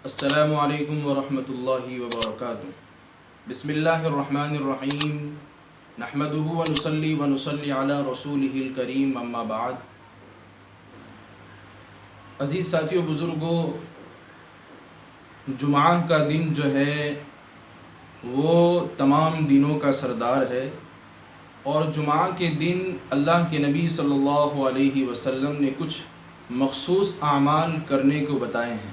السلام علیکم ورحمۃ اللہ وبرکاتہ۔ بسم اللہ الرحمن الرحیم، نحمدہ ونصلی ونصلی علی رسولہ الکریم، اما بعد۔ عزیز ساتھیو، بزرگوں، جمعہ کا دن جو ہے وہ تمام دنوں کا سردار ہے، اور جمعہ کے دن اللہ کے نبی صلی اللہ علیہ وسلم نے کچھ مخصوص اعمال کرنے کو بتائے ہیں۔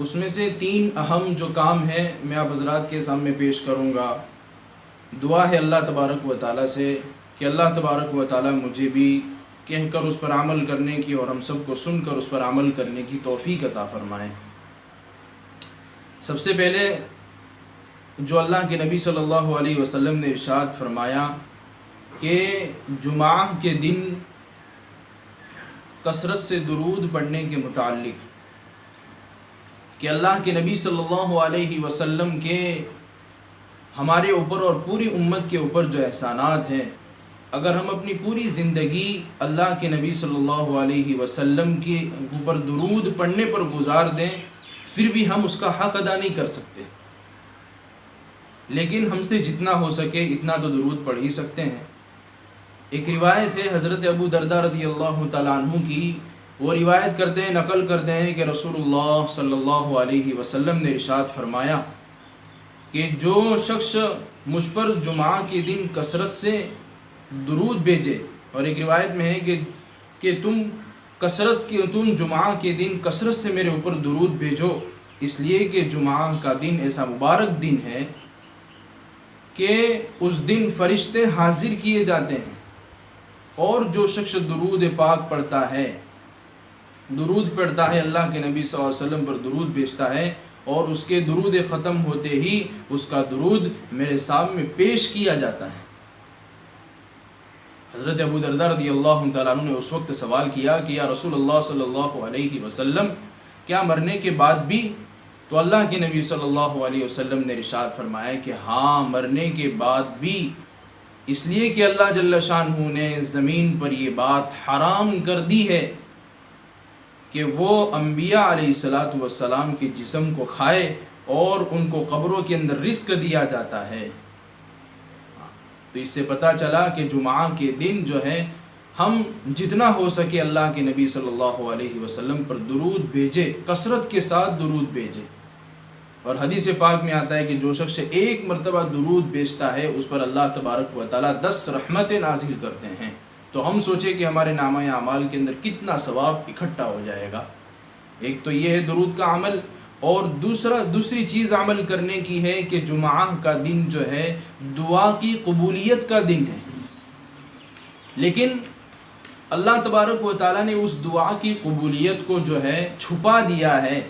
اس میں سے 3 اہم جو کام ہیں میں آپ حضرات کے سامنے پیش کروں گا۔ دعا ہے اللہ تبارک و تعالیٰ سے کہ اللہ تبارک و تعالیٰ مجھے بھی کہہ کر اس پر عمل کرنے کی اور ہم سب کو سن کر اس پر عمل کرنے کی توفیق عطا فرمائیں۔ سب سے پہلے جو اللہ کے نبی صلی اللہ علیہ وسلم نے ارشاد فرمایا کہ جمعہ کے دن کثرت سے درود پڑھنے کے متعلق، کہ اللہ کے نبی صلی اللہ علیہ وسلم کے ہمارے اوپر اور پوری امت کے اوپر جو احسانات ہیں، اگر ہم اپنی پوری زندگی اللہ کے نبی صلی اللہ علیہ وسلم کے اوپر درود پڑھنے پر گزار دیں، پھر بھی ہم اس کا حق ادا نہیں کر سکتے، لیکن ہم سے جتنا ہو سکے اتنا تو درود پڑھ ہی سکتے ہیں۔ ایک روایت ہے حضرت ابو درداء رضی اللہ تعالیٰ عنہ کی، وہ روایت کرتے ہیں، نقل کرتے ہیں کہ رسول اللہ صلی اللہ علیہ وسلم نے ارشاد فرمایا کہ جو شخص مجھ پر جمعہ کے دن کثرت سے درود بھیجے، اور ایک روایت میں ہے کہ تم جمعہ کے دن کثرت سے میرے اوپر درود بھیجو، اس لیے کہ جمعہ کا دن ایسا مبارک دن ہے کہ اس دن فرشتے حاضر کیے جاتے ہیں، اور جو شخص درود پاک پڑھتا ہے اللہ کے نبی صلی اللہ علیہ وسلم پر درود بھیجتا ہے، اور اس کے درود ختم ہوتے ہی اس کا درود میرے سامنے پیش کیا جاتا ہے۔ حضرت ابو درداء رضی اللہ تعالیٰ عنہ نے اس وقت سوال کیا کہ یا رسول اللہ صلی اللہ علیہ وسلم، کیا مرنے کے بعد بھی؟ تو اللہ کے نبی صلی اللہ علیہ وسلم نے ارشاد فرمایا کہ ہاں، مرنے کے بعد بھی، اس لیے کہ اللہ جل شانہ نے زمین پر یہ بات حرام کر دی ہے کہ وہ انبیاء علیہ السلام کے جسم کو کھائے اور ان کو قبروں کے اندر رزق دیا جاتا ہے۔ تو اس سے پتہ چلا کہ جمعہ کے دن جو ہے ہم جتنا ہو سکے اللہ کے نبی صلی اللہ علیہ وسلم پر درود بھیجے، کثرت کے ساتھ درود بھیجے۔ اور حدیث پاک میں آتا ہے کہ جو شخص 1 مرتبہ درود بھیجتا ہے اس پر اللہ تبارک و تعالیٰ 10 رحمتیں نازل کرتے ہیں۔ تو ہم سوچیں کہ ہمارے نامہ اعمال کے اندر کتنا ثواب اکٹھا ہو جائے گا۔ ایک تو یہ ہے درود کا عمل، اور دوسری چیز عمل کرنے کی ہے کہ جمعہ کا دن جو ہے دعا کی قبولیت کا دن ہے، لیکن اللہ تبارک و تعالیٰ نے اس دعا کی قبولیت کو جو ہے چھپا دیا ہے۔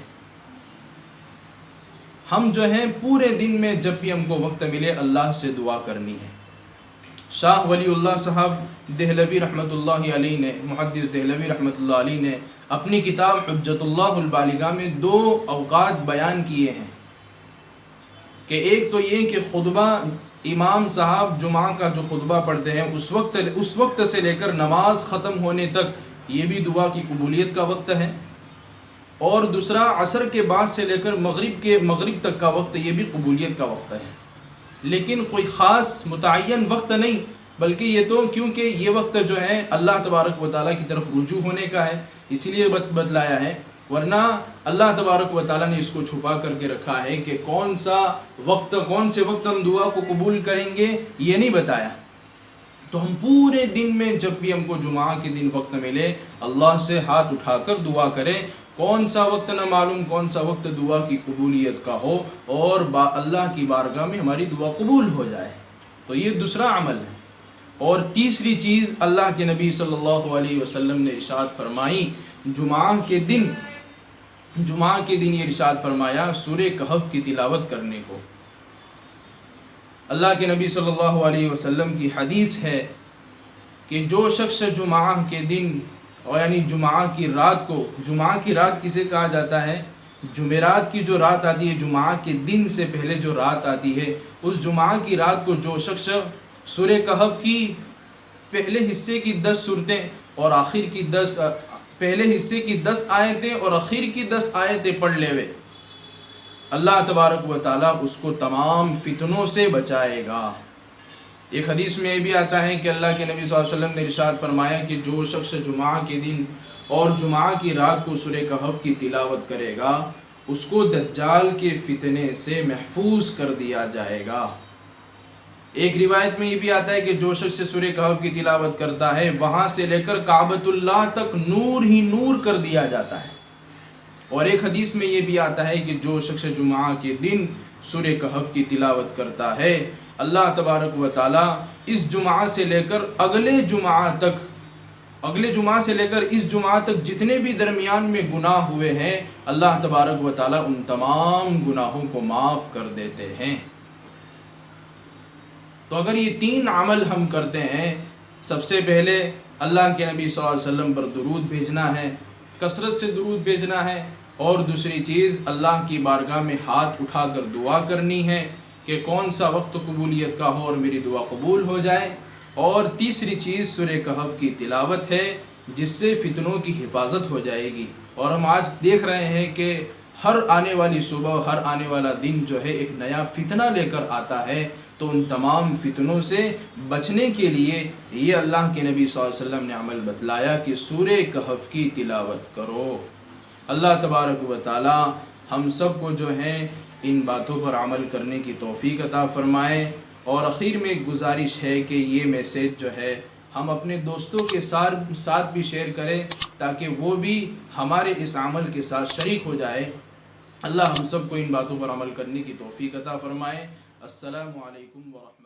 ہم جو ہیں پورے دن میں جب بھی ہم کو وقت ملے اللہ سے دعا کرنی ہے۔ شاہ ولی اللہ صاحب دہلوی رحمۃ اللہ علیہ نے، محدث دہلوی رحمۃ اللہ علیہ نے اپنی کتاب حجت اللہ البالغہ میں 2 اوقات بیان کیے ہیں، کہ ایک تو یہ کہ خطبہ امام صاحب جمعہ کا جو خطبہ پڑھتے ہیں اس وقت سے لے کر نماز ختم ہونے تک یہ بھی دعا کی قبولیت کا وقت ہے، اور دوسرا عصر کے بعد سے لے کر مغرب تک کا وقت، یہ بھی قبولیت کا وقت ہے۔ لیکن کوئی خاص متعین وقت نہیں، بلکہ یہ تو کیونکہ یہ وقت جو ہے اللہ تبارک و تعالیٰ کی طرف رجوع ہونے کا ہے، اسی لیے بتلایا ہے، ورنہ اللہ تبارک و تعالیٰ نے اس کو چھپا کر کے رکھا ہے کہ کون سے وقت ہم دعا کو قبول کریں گے یہ نہیں بتایا۔ تو ہم پورے دن میں جب بھی ہم کو جمعہ کے دن وقت ملے اللہ سے ہاتھ اٹھا کر دعا کریں، کون سا وقت نہ معلوم کون سا وقت دعا کی قبولیت کا ہو، اور اللہ کی بارگاہ میں ہماری دعا قبول ہو جائے۔ تو یہ دوسرا عمل ہے۔ اور تیسری چیز اللہ کے نبی صلی اللہ علیہ وسلم نے ارشاد فرمائی، جمعہ کے دن یہ ارشاد فرمایا سورہ کہف کی تلاوت کرنے کو۔ اللہ کے نبی صلی اللہ علیہ وسلم کی حدیث ہے کہ جو شخص جمعہ کے دن، اور یعنی جمعہ کی رات کسے کہا جاتا ہے؟ جمعرات کی جو رات آتی ہے، جمعہ کے دن سے پہلے جو رات آتی ہے، اس جمعہ کی رات کو جو شخص سورہ کہف کی پہلے حصے کی 10 سورتیں اور آخر کی پہلے حصے کی 10 آیتیں اور اخیر کی 10 آیتیں پڑھ لے وے، اللہ تبارک و تعالیٰ اس کو تمام فتنوں سے بچائے گا۔ ایک حدیث میں یہ بھی آتا ہے کہ اللہ کے نبی صلی اللہ علیہ وسلم نے ارشاد فرمایا کہ جو شخص جمعہ کے دن اور جمعہ کی رات کو سورہ کہف کی تلاوت کرے گا اس کو دجال کے فتنے سے محفوظ کر دیا جائے گا۔ ایک روایت میں یہ بھی آتا ہے کہ جو شخص سورہ کہف کی تلاوت کرتا ہے وہاں سے لے کر کعبۃ اللہ تک نور ہی نور کر دیا جاتا ہے۔ اور ایک حدیث میں یہ بھی آتا ہے کہ جو شخص جمعہ کے دن سورہ کہف کی تلاوت کرتا ہے اللہ تبارک و تعالیٰ اس جمعہ سے لے کر اگلے جمعہ سے لے کر اس جمعہ تک جتنے بھی درمیان میں گناہ ہوئے ہیں اللہ تبارک و تعالیٰ ان تمام گناہوں کو معاف کر دیتے ہیں۔ تو اگر یہ 3 عمل ہم کرتے ہیں، سب سے پہلے اللہ کے نبی صلی اللہ علیہ وسلم پر درود بھیجنا ہے، کثرت سے درود بھیجنا ہے، اور دوسری چیز اللہ کی بارگاہ میں ہاتھ اٹھا کر دعا کرنی ہے کہ کون سا وقت قبولیت کا ہو اور میری دعا قبول ہو جائے، اور تیسری چیز سورہ کہف کی تلاوت ہے جس سے فتنوں کی حفاظت ہو جائے گی۔ اور ہم آج دیکھ رہے ہیں کہ ہر آنے والی صبح، ہر آنے والا دن جو ہے ایک نیا فتنہ لے کر آتا ہے، تو ان تمام فتنوں سے بچنے کے لیے یہ اللہ کے نبی صلی اللہ علیہ وسلم نے عمل بتلایا کہ سورہ کہف کی تلاوت کرو۔ اللہ تبارک و تعالی ہم سب کو جو ہے ان باتوں پر عمل کرنے کی توفیق عطا فرمائے۔ اور اخیر میں ایک گزارش ہے کہ یہ میسیج جو ہے ہم اپنے دوستوں کے ساتھ بھی شیئر کریں تاکہ وہ بھی ہمارے اس عمل کے ساتھ شریک ہو جائے۔ اللہ ہم سب کو ان باتوں پر عمل کرنے کی توفیق عطا فرمائے۔ السلام علیکم ورحمۃ اللہ۔